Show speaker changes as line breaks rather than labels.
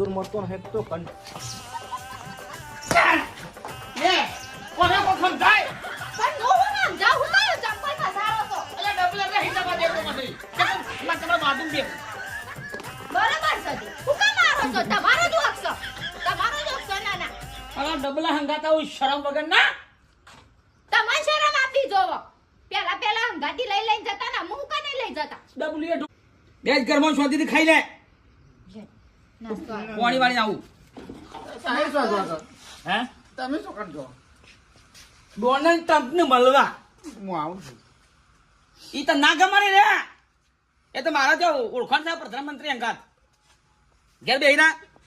જરૂર મળતો ને તો કન
એ કોને કોણ જાય
પણ નો હું નામ જાઉં હું તો ચંપલ ફસારો તો
એટલે ડબલ એટલે હિસાબ દેતો નથી કે મને તમારા બાજુ દે
બરાબર છે હું કામ મારો છો તમારો જ હક છે તમારો જ હક છે ના ના
અલા ડબલા હંગાતા હોય શરમ વગર ના
તમને શરમ આપી જોવો પેલા હંગાતી લઈને જતા ના હું કાને લઈ જતા
ડબલુએ બેજ ઘરમાં શોધીથી ખાઈ લે
નાસ્તો
પાણી વાળી આવું
સાહેબ શું
હે
તમે શું કરજો
ડોનાલ્ડ ટ્રમ્પ ને મળવા
હું આવું છું
ઈ તો ના ગમારી રે એ તો મારા જો ઓળખાણ છે પ્રધાનમંત્રી અંગાત ઘેર બેહીના